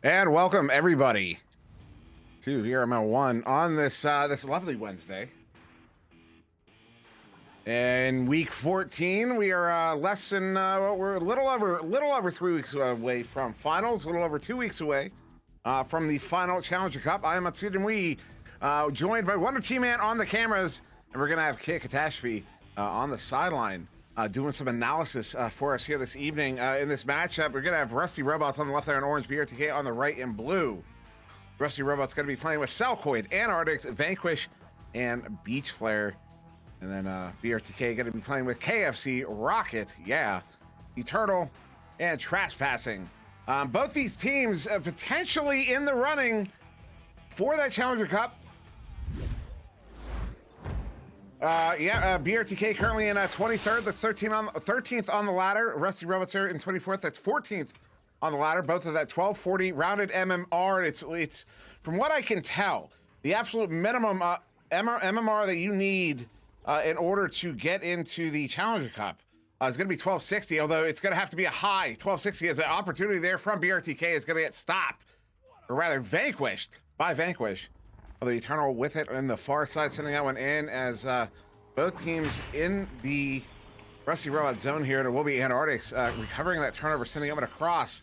And welcome everybody to VRML 1 on this this lovely Wednesday. In week 14, we are less than we're a little over 3 weeks away from finals, a little over 2 weeks away from the final Challenger Cup. I am SirDimwi, joined by Wonder T-Man on the cameras, and we're gonna have Kid Catastrophe on the sideline. Doing some analysis for us here this evening in this matchup. We're going to have Rusty Robots on the left there in orange, BRTK on the right in blue. Rusty Robots going to be playing with Selkoid, Antarctics, Vanquish, and Beach Flare. And then BRTK going to be playing with KFC, Rocket, yeah, Eternal, and Trespassing. Both these teams potentially in the running for that Challenger Cup. BRTK currently in 23rd. That's 13th on the ladder. Rusty Robots here in 24th. That's 14th on the ladder. Both of that 1240 rounded MMR. It's from what I can tell, the absolute minimum MMR that you need in order to get into the Challenger Cup is going to be 1260. Although it's going to have to be a high 1260 as an opportunity there from BRTK is going to get stopped, or rather vanquished by Vanquish. The Eternal with it in the far side, sending that one in as both teams in the Rusty Robot zone here. And it will be Antarctics recovering that turnover, sending it across.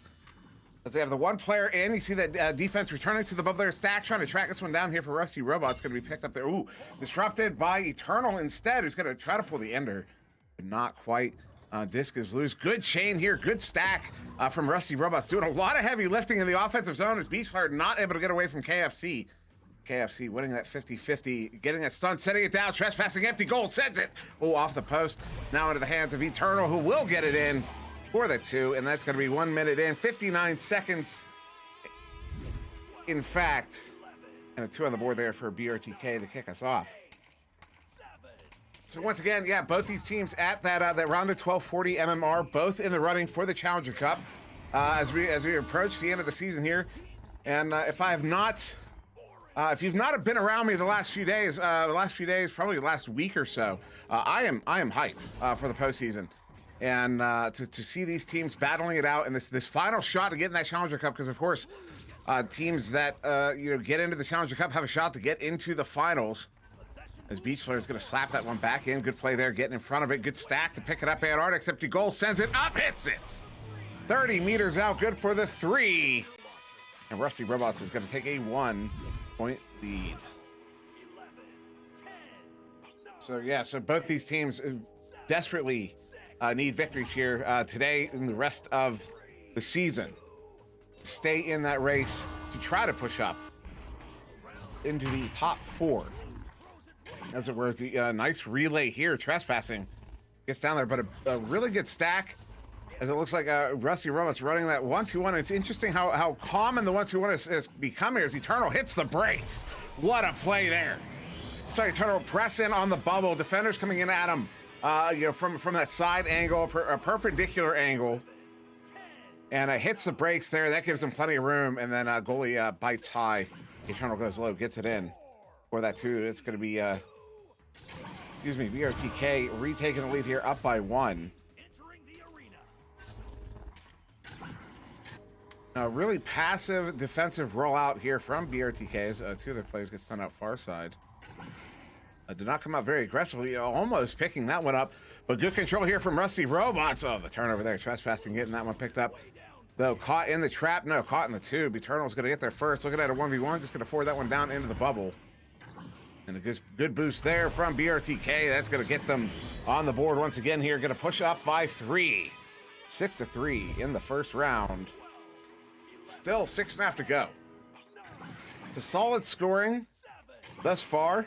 As they have the one player in, you see that defense returning to the above there stack, trying to track this one down here for Rusty Robot. It's going to be picked up there. Ooh, disrupted by Eternal instead, who's going to try to pull the ender, but not quite. Disc is loose. Good chain here, good stack from Rusty Robots, doing a lot of heavy lifting in the offensive zone as Beach Flare not able to get away from KFC. KFC winning that 50-50, getting that stun, setting it down, trespassing, empty goal, sends it. Oh, off the post. Now into the hands of Eternal, who will get it in for the 2, and that's going to be 1 minute in, 59 seconds. In fact, and a 2 on the board there for BRTK to kick us off. So once again, yeah, both these teams at that rounded 1240 MMR, both in the running for the Challenger Cup as we approach the end of the season here. And if you've not been around me the last few days, probably the last week or so, I am hyped for the postseason, and to see these teams battling it out in this final shot to get in that Challenger Cup, because of course, teams that get into the Challenger Cup have a shot to get into the finals. As Beach Flare is going to slap that one back in, good play there, getting in front of it, good stack to pick it up. Antarctics, empty goal, sends it up, hits it, 30 meters out, good for the 3. And Rusty Robots is going to take a 1-point lead. So both these teams desperately need victories here today and the rest of the season to stay in that race to try to push up into the top 4. As it were, the nice relay here. Trespassing gets down there, but a really good stack. As it looks like Rusty Robots running that 1-2-1. It's interesting how common the 1-2-1 has become here as Eternal hits the brakes. What a play there. Sorry, Eternal press in on the bubble. Defenders coming in at him, from that side angle, a perpendicular angle. And hits the brakes there. That gives him plenty of room. And then goalie bites high. Eternal goes low, gets it in for that 2. It's going to be, BRTK retaking the lead here, up by 1. Really passive defensive rollout here from BRTK's. 2 of their players get stunned out far side. Did not come out very aggressively, almost picking that one up, but good control here from Rusty Robots. Oh, the turnover there, trespassing, getting that one picked up. Though caught in the trap, no, caught in the tube. Eternal's going to get there first. Looking at a 1v1, just going to forward that one down into the bubble. And a good boost there from BRTK. That's going to get them on the board once again here. Going to push up by 3. 6-3 in the first round. Still 6.5 to go. It's a solid scoring thus far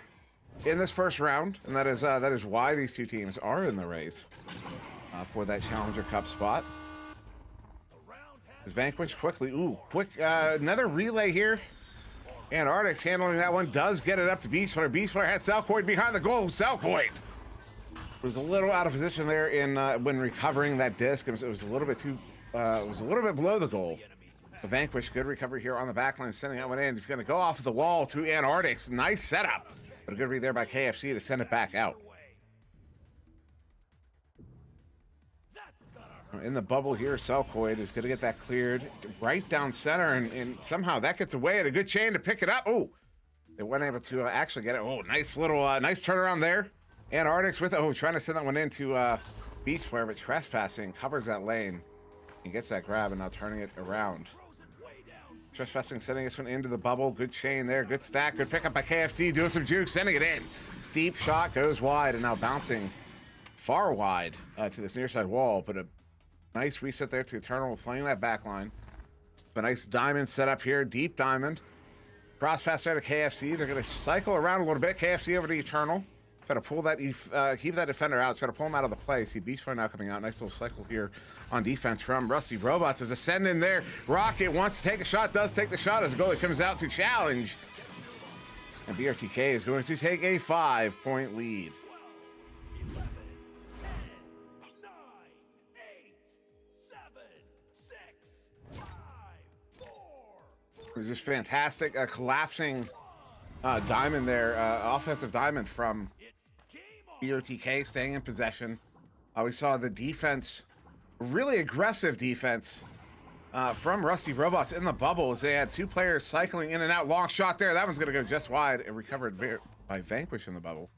in this first round, and that is why these two teams are in the race for that Challenger Cup spot. Is Vanquish quickly? Ooh, quick! Another relay here. Antarctics handling that one, does get it up to Beach Flare. Beach Flare has Selkoid behind the goal. Selkoid was a little out of position there in when recovering that disc. It was a little bit too. It was a little bit below the goal. The Vanquish, good recovery here on the back line, sending that one in. He's going to go off the wall to Antarctics. Nice setup, but a good read there by KFC to send it back out. In the bubble here, Selkoid is going to get that cleared right down center, and somehow that gets away at a good chain to pick it up. Oh, they weren't able to actually get it. Oh, nice little, nice turnaround there. Antarctics with, trying to send that one into Beach Player, but trespassing covers that lane and gets that grab, and now turning it around. Trespassing sending this one into the bubble. Good chain there, good stack, good pickup by KFC, doing some juke, sending it in. Steep shot goes wide, and now bouncing far wide to this near side wall, but a nice reset there to Eternal, playing that back line. A nice diamond set up here, deep diamond. Cross pass there to KFC. They're going to cycle around a little bit. KFC over to Eternal. Try to pull that, keep that defender out. Try to pull him out of the play. See Beach Boy now coming out. Nice little cycle here on defense from Rusty Robots as a send in there. Rocket wants to take a shot, does take the shot as the goalie comes out to challenge. And BRTK is going to take a 5-point lead. It was just fantastic. Collapsing diamond there. Offensive diamond from BRTK staying in possession. We saw the defense, really aggressive defense from Rusty Robots in the bubbles. They had two players cycling in and out. Long shot there. That one's going to go just wide and recovered by Vanquish in the bubble.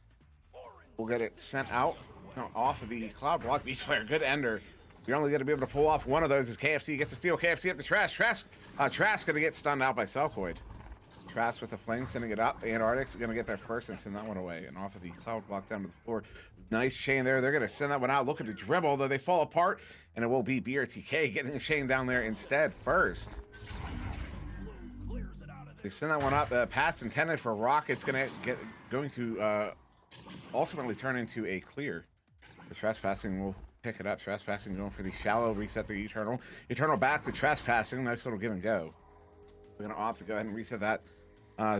We'll get it sent out off of the cloud block. Beach player, good ender. You're only going to be able to pull off one of those as KFC gets to steal. KFC up to Trask. Trask going to get stunned out by Selkoid. Trask with a flame, sending it up. Antarctic's going to get there first and send that one away. And off of the cloud block down to the floor. Nice chain there. They're going to send that one out, looking to dribble, though they fall apart. And it will be BRTK getting the chain down there instead first. They send that one up. Pass intended for Rocket's going to ultimately turn into a clear. The trespassing will pick it up. Trespassing going for the shallow reset to Eternal. Eternal back to trespassing. Nice little give and go. We're going to opt to go ahead and reset that.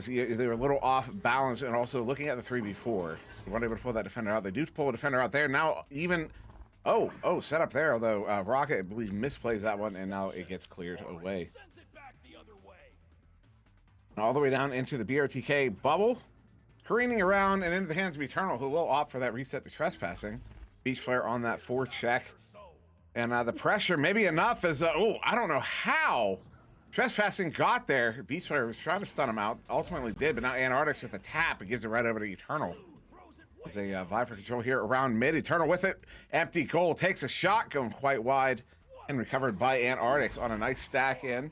They were a little off balance, and also looking at the 3v4. They weren't able to pull that defender out. They do pull a defender out there. Now even, set up there, although Rocket, I believe, misplays that one, and now it gets cleared away. All the way down into the BRTK bubble. Careening around and into the hands of Eternal, who will opt for that reset to trespassing. Beach player on that forecheck. And the pressure, maybe enough as, I don't know how trespassing got there. Beach player was trying to stun him out. Ultimately did, but now Antarctics with a tap. It gives it right over to Eternal. There's a vie for control here around mid. Eternal with it. Empty goal. Takes a shot, going quite wide. And recovered by Antarctics on a nice stack in.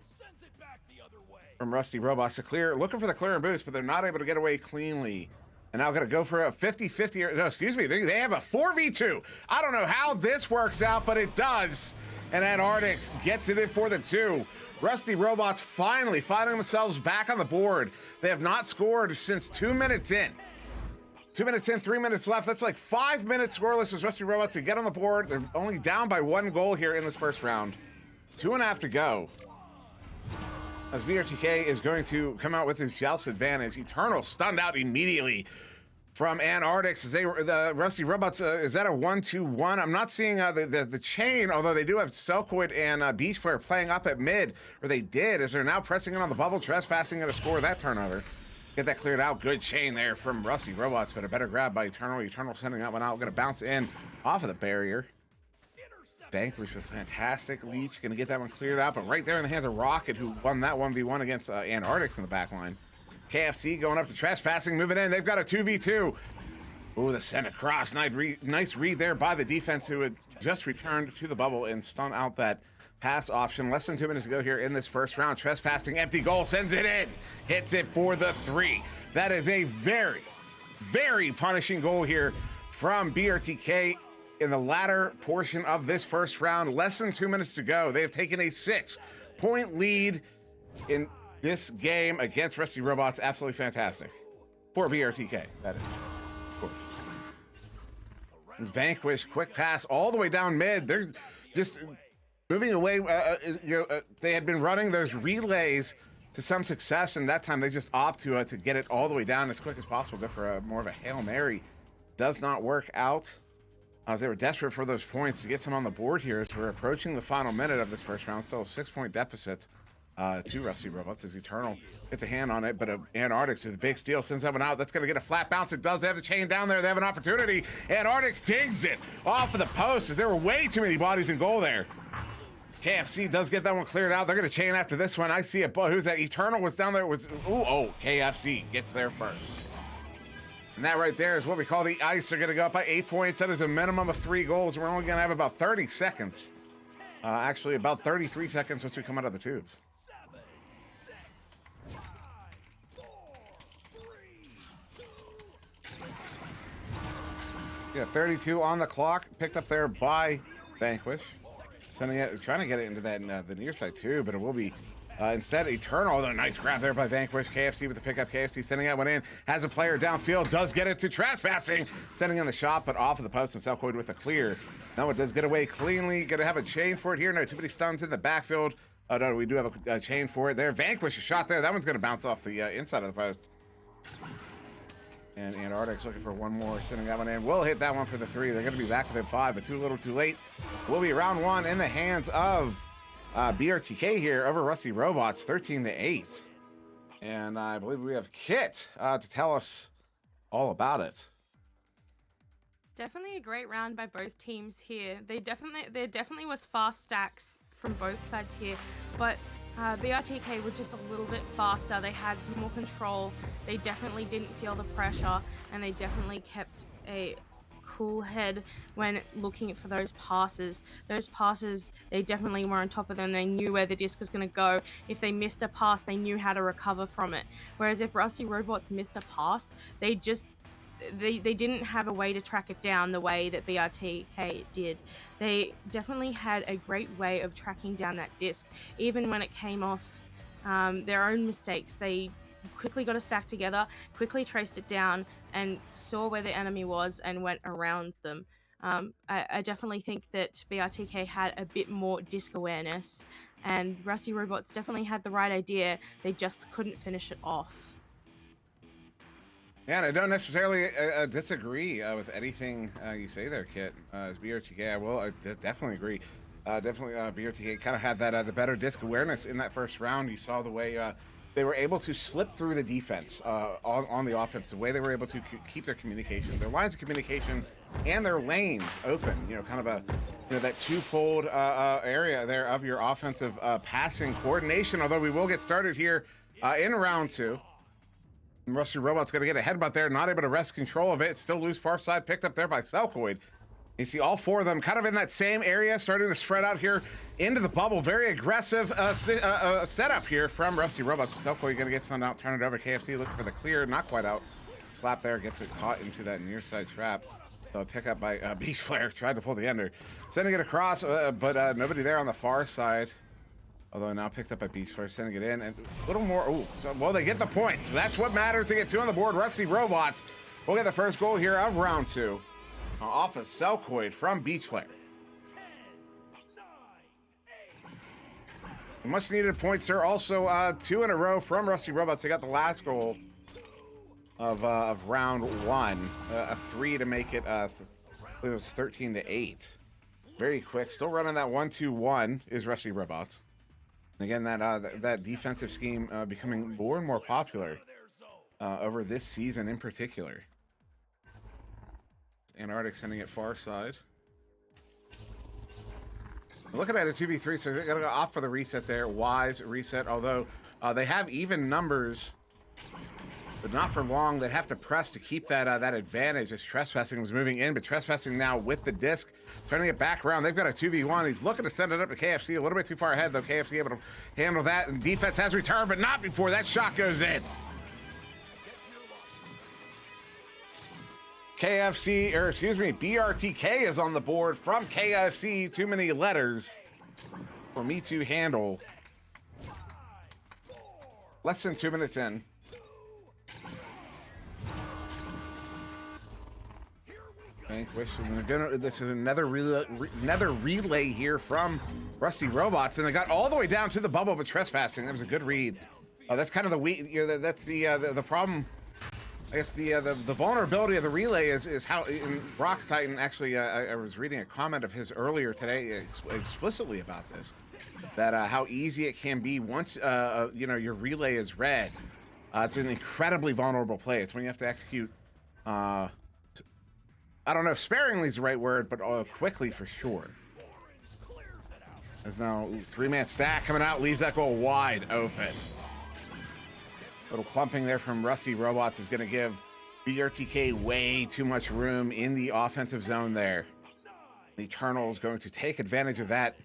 From Rusty Robots to clear. Looking for the clear and boost, but they're not able to get away cleanly. And now going to go for a 50-50. No, excuse me. They have a 4v2. I don't know how this works out, but it does. And Antarctics gets it in for the 2. Rusty Robots finally finding themselves back on the board. They have not scored since 2 minutes in. 2 minutes in, 3 minutes left. That's like 5 minutes scoreless as Rusty Robots to get on the board. They're only down by 1 goal here in this first round. 2.5 to go. As BRTK is going to come out with his joust advantage. Eternal stunned out immediately from Antarctics as the Rusty Robots. Is that a 1-2-1? I'm not seeing the chain, although they do have Selkoid and Beach Player playing up at mid, or they did, as they're now pressing in on the bubble, trespassing to score that turnover. Get that cleared out. Good chain there from Rusty Robots, but a better grab by Eternal. Eternal sending that one out. Going to bounce in off of the barrier. Vanquish with fantastic leech. Going to get that one cleared out, but right there in the hands of Rocket, who won that 1v1 against Antarctics in the back line. KFC going up to trespassing, moving in. They've got a 2v2. Ooh, the send across. Nice read there by the defense, who had just returned to the bubble and stun out that pass option. Less than 2 minutes to go here in this first round. Trespassing, empty goal, sends it in. Hits it for the 3. That is a very, very punishing goal here from BRTK. In the latter portion of this first round, less than 2 minutes to go. They have taken a 6-point lead in this game against Rusty Robots. Absolutely fantastic. For BRTK, that is, of course. Vanquish, quick pass all the way down mid. They're just moving away. They had been running those relays to some success, and that time they just opt to get it all the way down as quick as possible. Go for more of a Hail Mary. Does not work out. As they were desperate for those points to get some on the board here as we're approaching the final minute of this first round. Still a 6-point deficit to Rusty Robots as Eternal gets a hand on it, but Antarctics with a big steal sends that one out. That's going to get a flat bounce. It does. They have the chain down there. They have an opportunity. Antarctics digs it off of the post as there were way too many bodies in goal there. KFC does get that one cleared out. They're going to chain after this one. I see it. Who's that? Eternal was down there. KFC gets there first. And that right there is what we call the ice. They're going to go up by 8 points. That is a minimum of 3 goals. We're only going to have about 30 seconds. Actually, about 33 seconds once we come out of the tubes. Yeah, 32 on the clock. Picked up there by Vanquish. Sending it, trying to get it into that the near side too, but it will be instead Eternal. Although nice grab there by Vanquish. KFC with the pickup. KFC sending that one in. Has a player downfield. Does get it to trespassing. Sending in the shot, but off of the post and Selkoid with a clear. No, it does get away cleanly. Gonna have a chain for it here. No, too many stuns in the backfield. Oh no, we do have a chain for it there. Vanquish a shot there. That one's gonna bounce off the inside of the post. And Antarctic's looking for one more, sending that one in. We'll hit that one for the 3. They're going to be back within 5, but too little too late. We'll be round 1 in the hands of BRTK here over Rusty Robots, 13-8. And I believe we have Kit to tell us all about it. Definitely a great round by both teams here. There definitely was fast stacks from both sides here, but BRTK were just a little bit faster. They had more control. They definitely didn't feel the pressure, and they definitely kept a cool head when looking for those passes. Those passes, they definitely were on top of them. They knew where the disc was going to go. If they missed a pass, they knew how to recover from it. Whereas if Rusty Robots missed a pass, they didn't have a way to track it down the way that BRTK did. They definitely had a great way of tracking down that disc. Even when it came off their own mistakes, they quickly got a stack together, quickly traced it down, and saw where the enemy was and went around them. I definitely think that BRTK had a bit more disc awareness, and Rusty Robots definitely had the right idea. They just couldn't finish it off. Yeah, and I don't necessarily disagree with anything you say there, Kit. As BRTK, I definitely agree. BRTK kind of had that the better disc awareness in that first round. You saw the way they were able to slip through the defense on the offense, the way they were able to keep their communication, their lines of communication, and their lanes open. Kind of that twofold area there of your offensive passing coordination. Although we will get started here in round 2. Rusty Robot's going to get a headbutt there, not able to wrest control of it. Still loose far side, picked up there by Selkoid. You see all 4 of them kind of in that same area, starting to spread out here into the bubble. Very aggressive setup here from Rusty Robots. Selkoid going to get some out, turn it over. KFC looking for the clear, not quite out. Slap there, gets it caught into that near side trap. So pick up by Beach Flare, tried to pull the ender. Sending it across, but nobody there on the far side. Although now picked up by Beach Flare, sending it in, and a little more. Well, they get the point. So that's what matters. They get 2 on the board. Rusty Robots will get the first goal here of round 2. Off of Selkoid from Beach Flare. Much needed points there. Also, 2 in a row from Rusty Robots. They got the last goal of round 1. A 3 to make it. It was 13-8. Very quick. Still running that 1-2-1 is Rusty Robots. And again, that defensive scheme becoming more and more popular over this season in particular. Antarctic sending it far side. Looking at a 2v3, so they're going to opt for the reset there. Wise reset, although they have even numbers, but not for long. They'd have to press to keep that advantage as Trespassing was moving in, but Trespassing now with the disc, turning it back around. They've got a 2v1. He's looking to send it up to KFC, a little bit too far ahead, though. KFC able to handle that, and defense has returned, but not before that shot goes in. BRTK is on the board from KFC. Too many letters for me to handle. Less than 2 minutes in. Vanquish. This is another relay here from Rusty Robots, and they got all the way down to the bubble, but Trespassing. That was a good read. That's kind of the that's the problem. I guess the vulnerability of the relay is how in Brock's Titan. Actually, I was reading a comment of his earlier today explicitly about this. that how easy it can be once you know, your relay is red. It's an incredibly vulnerable play. It's when you have to execute. I don't know if sparingly is the right word, but quickly for sure. There's now 3-man stack coming out, leaves that goal wide open. Little clumping there from Rusty Robots is going to give BRTK way too much room in the offensive zone there. The Eternal is going to take advantage of that.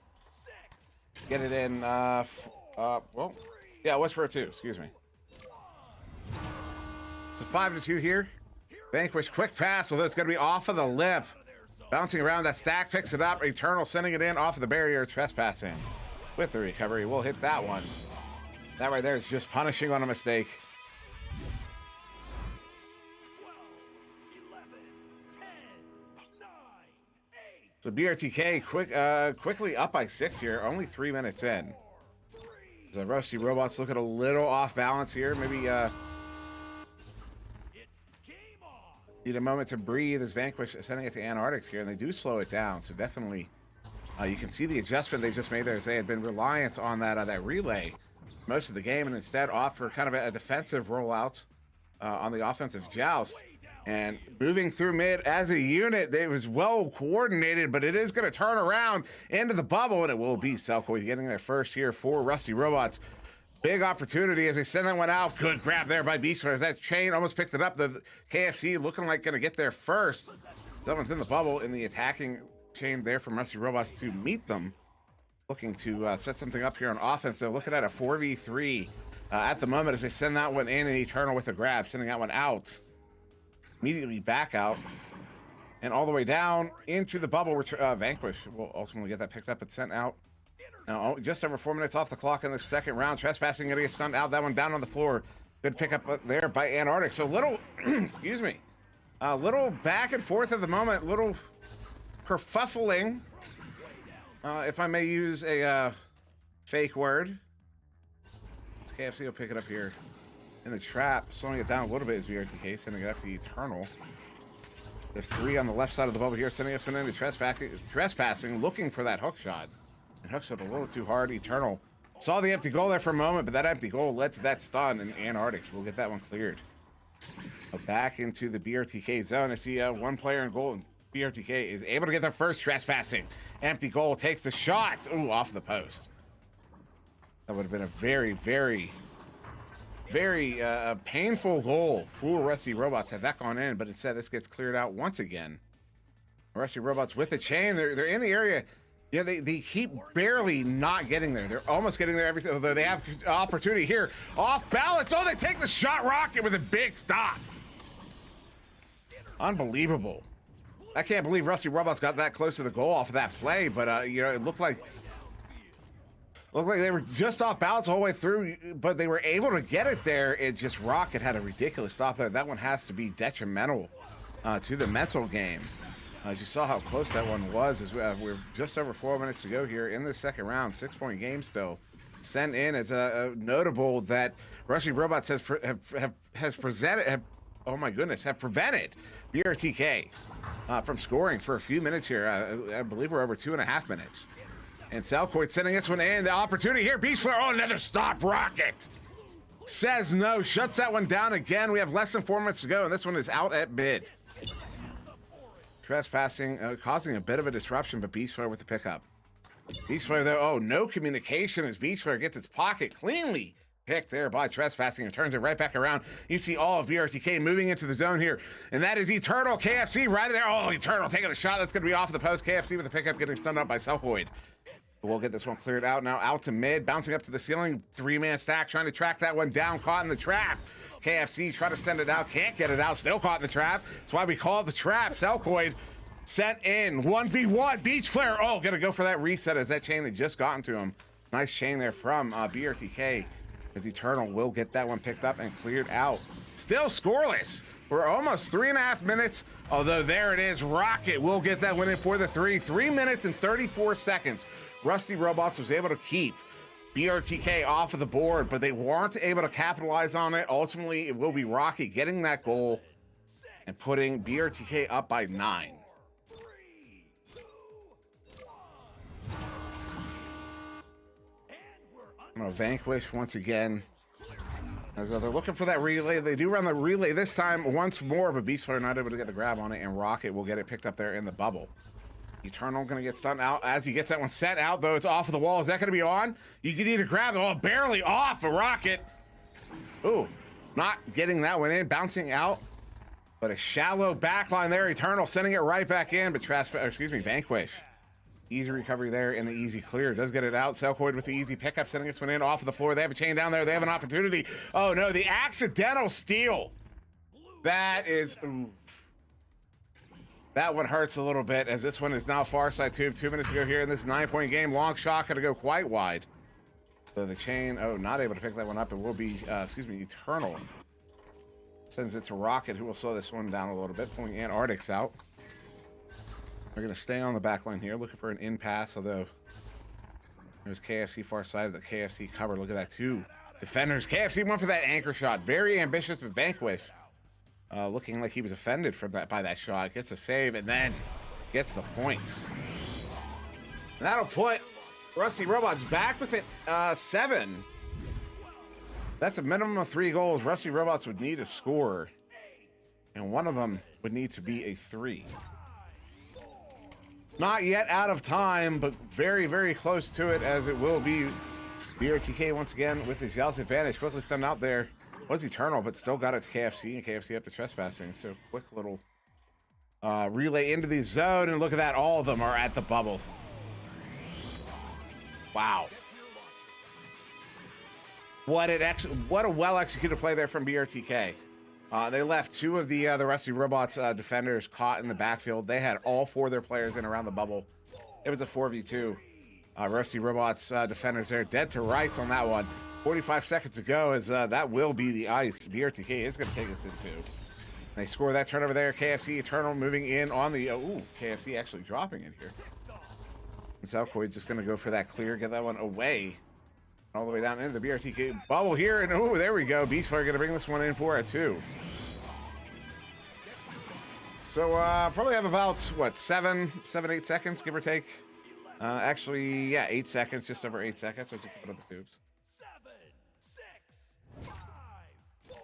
Get it in, well, yeah, Westboro 2, excuse me. It's a 5-2 here. Vanquish, quick pass, although it's going to be off of the lip. Bouncing around, that stack picks it up. Eternal sending it in off of the barrier, trespassing. With the recovery, we'll hit that one. That right there is just punishing on a mistake. 12, 11, 10, 9, 8. So BRTK quickly up by 6 here, only 3 minutes in. The Rusty Robots looking a little off balance here. Maybe need a moment to breathe as Vanquish sending it to Antarctics here, and they do slow it down. So definitely, you can see the adjustment they just made there as they had been reliant on that relay most of the game, and instead offer kind of a defensive rollout on the offensive joust. And moving through mid as a unit, it was well coordinated, but it is going to turn around into the bubble, and it will be Selkoid getting there first here for Rusty Robots. Big opportunity as they send that one out. Good grab there by Beachler as that chain almost picked it up. The KFC looking like going to get there first. Someone's in the bubble in the attacking chain there from Rusty Robots to meet them. Looking to set something up here on offense. They're looking at a 4v3 at the moment as they send that one in, and Eternal with a grab, sending that one out. Immediately back out and all the way down into the bubble, which Vanquish will ultimately get that picked up and sent out. Now, just over 4 minutes off the clock in the second round. Trespassing, going to get stunned out. That one down on the floor. Good pick up there by Antarctic. So little, excuse me, a little back and forth at the moment. Little kerfuffling, if I may use a fake word. KFC will pick it up here in the trap, slowing it down a little bit as BRTK, sending it up to Eternal. The 3 on the left side of the bubble here, sending us into trespassing, looking for that hook shot. And hooks it a little too hard. Eternal saw the empty goal there for a moment, but that empty goal led to that stun, and Antarctics will get that one cleared. Back into the BRTK zone. I see one player in goal, and BRTK is able to get their first trespassing. Empty goal, takes the shot. Ooh, off the post. That would have been a very, very, very painful goal for Rusty Robots had that gone in, but instead this gets cleared out once again. Rusty Robots with a chain. They're in the area. Yeah, they keep barely not getting there. They're almost getting there although they have opportunity here. Off balance. Oh, they take the shot rocket with a big stop. Unbelievable. I can't believe Rusty Robots got that close to the goal off of that play, but you know, it looked like they were just off balance all the way through, but they were able to get it there. It just Rocket had a ridiculous stop there. That one has to be detrimental to the mental game. As you saw how close that one was, as we're just over 4 minutes to go here in the second round. 6-point game still. Sent in as a notable that Rusty Robots have prevented BRTK from scoring for a few minutes here. I believe we're over 2.5 minutes. And Selkoid sending this one in. The opportunity here. Beast Flare. Oh, another stop rocket. Says no. Shuts that one down again. We have less than 4 minutes to go, and this one is out at mid. Trespassing, causing a bit of a disruption, but Beachflare with the pickup. Beachflare, though, oh, no communication as Beachflare gets its pocket cleanly picked there by Trespassing and turns it right back around. You see all of BRTK moving into the zone here, and that is Eternal. KFC right there. Oh, Eternal taking the shot. That's going to be off the post. KFC with the pickup, getting stunned up by Selkoid. We'll get this one cleared out now. Out to mid, bouncing up to the ceiling. 3-man stack, trying to track that one down. Caught in the trap. KFC try to send it out. Can't get it out. Still caught in the trap. That's why we call it the trap. Selkoid sent in. 1v1. Beach Flare. Oh, gonna go for that reset as that chain had just gotten to him. Nice chain there from BRTK as Eternal will get that one picked up and cleared out. Still scoreless. We're almost 3.5 minutes. Although there it is. Rocket will get that win in for the 3. 3 minutes and 34 seconds. Rusty Robots was able to keep BRTK off of the board, but they weren't able to capitalize on it. Ultimately, it will be Rocky getting that goal and putting BRTK up by 9. Vanquish once again. As they're looking for that relay. They do run the relay this time once more, but Beast Player not able to get the grab on it, and Rocket will get it picked up there in the bubble. Eternal gonna get stunned out as he gets that one set out, though it's off of the wall. Is that gonna be on? You can need to grab it. Oh, barely off a Rocket. Ooh, not getting that one in, bouncing out. But a shallow backline there. Eternal sending it right back in, but Vanquish. Easy recovery there and the easy clear. Does get it out. Selkoid with the easy pickup, sending this one in off of the floor. They have a chain down there. They have an opportunity. Oh no, the accidental steal. That is... Ooh. That one hurts a little bit, as this one is now far side tube. 2 minutes to go here in this 9-point game. Long shot, gonna go quite wide. So the chain, oh, not able to pick that one up. It will be, Eternal. Sends it to Rocket, who will slow this one down a little bit, pulling Antarctics out. We're going to stay on the back line here, looking for an in pass, although there's KFC far side of the KFC cover. Look at that, 2 defenders. KFC went for that anchor shot. Very ambitious, but Vanquish looking like he was offended from that by that shot. Gets a save and then gets the points. And that'll put Rusty Robots back within 7. That's a minimum of 3 goals. Rusty Robots would need a score, and one of them would need to be a 3. Not yet out of time, but very, very close to it, as it will be BRTK once again with his Yeltsin advantage. Quickly stunned out there. Was Eternal, but still got it to KFC, and KFC up to trespassing. So quick little relay into the zone, and look at that. All of them are at the bubble. Wow. What a well-executed play there from BRTK. They left 2 of the Rusty Robots defenders caught in the backfield. They had all 4 of their players in around the bubble. It was a 4v2. Rusty Robots defenders there dead to rights on that one. 45 seconds to go, as that will be the ice. BRTK is going to take us into. They score that turnover there. KFC Eternal moving in on the... KFC actually dropping it here. And Selkoid just going to go for that clear, get that one away. All the way down into the BRTK bubble here, and there we go. Beast Player going to bring this one in for a 2. So probably have about, what, 7, 8 seconds, give or take. Actually, yeah, 8 seconds, just over 8 seconds. Let's put up the tubes. 7, 6, 5, 4.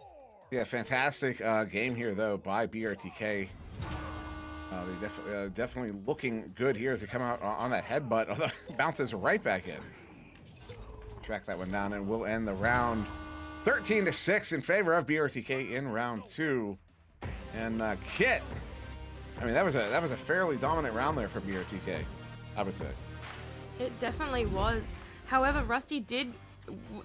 Yeah, fantastic game here, though, by BRTK. They definitely looking good here as they come out on that headbutt. Although bounces right back in. Track that one down, and we'll end the round 13-6 in favor of BRTK in round 2. And Kit, I mean, that was a fairly dominant round there for BRTK, I would say. It definitely was. However, Rusty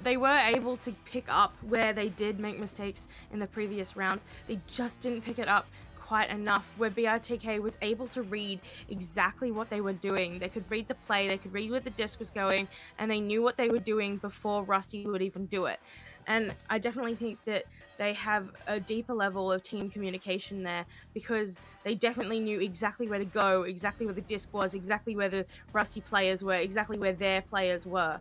they were able to pick up where they did make mistakes in the previous rounds. They just didn't pick it up quite enough, where BRTK was able to read exactly what they were doing. They could read the play, they could read where the disc was going, and they knew what they were doing before Rusty would even do it. And I definitely think that they have a deeper level of team communication there, because they definitely knew exactly where to go, exactly where the disc was, exactly where the Rusty players were, exactly where their players were.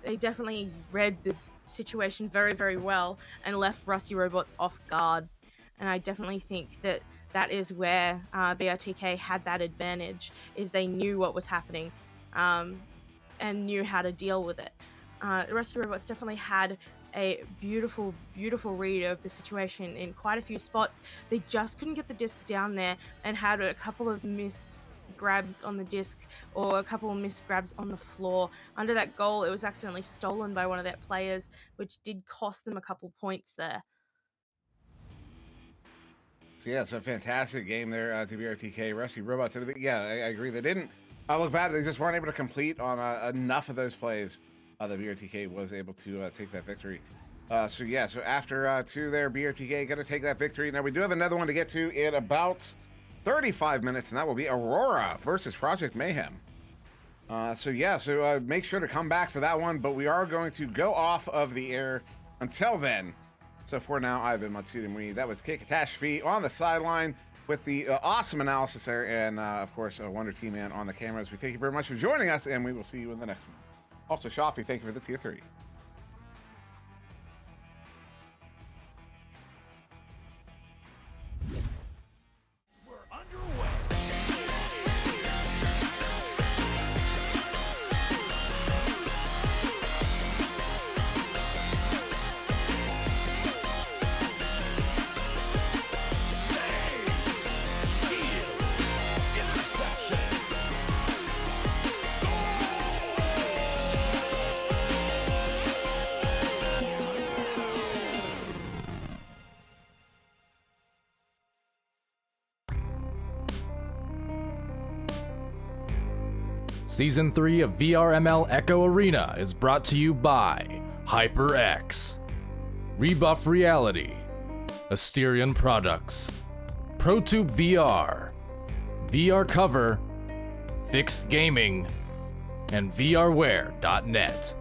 They definitely read the situation very, very well and left Rusty Robots off guard. And I definitely think that that is where BRTK had that advantage, is they knew what was happening and knew how to deal with it. Rusty Robots definitely had a beautiful, beautiful read of the situation in quite a few spots. They just couldn't get the disc down there, and had a couple of miss grabs on the disc, or a couple of miss grabs on the floor. Under that goal, it was accidentally stolen by one of their players, which did cost them a couple points there. So yeah, it's a fantastic game there to BRTK. Rusty Robots, everything. Yeah, I agree. They didn't look bad. They just weren't able to complete on enough of those plays that BRTK was able to take that victory. So yeah, so after 2 there, BRTK going to take that victory. Now we do have another one to get to in about 35 minutes, and that will be Aurora versus Project Mayhem. So yeah, so make sure to come back for that one, but we are going to go off of the air until then. So for now, I've been SirDimwi. That was Kate Catastrophe on the sideline with the awesome analysis there, and of course, Wonder Team Man on the cameras. We thank you very much for joining us, and we will see you in the next one. Also, Shafi, thank you for the tier 3. Season 3 of VRML Echo Arena is brought to you by HyperX, Rebuff Reality, Asterion Products, ProTube VR, VR Cover, Fixed Gaming, and VRware.net.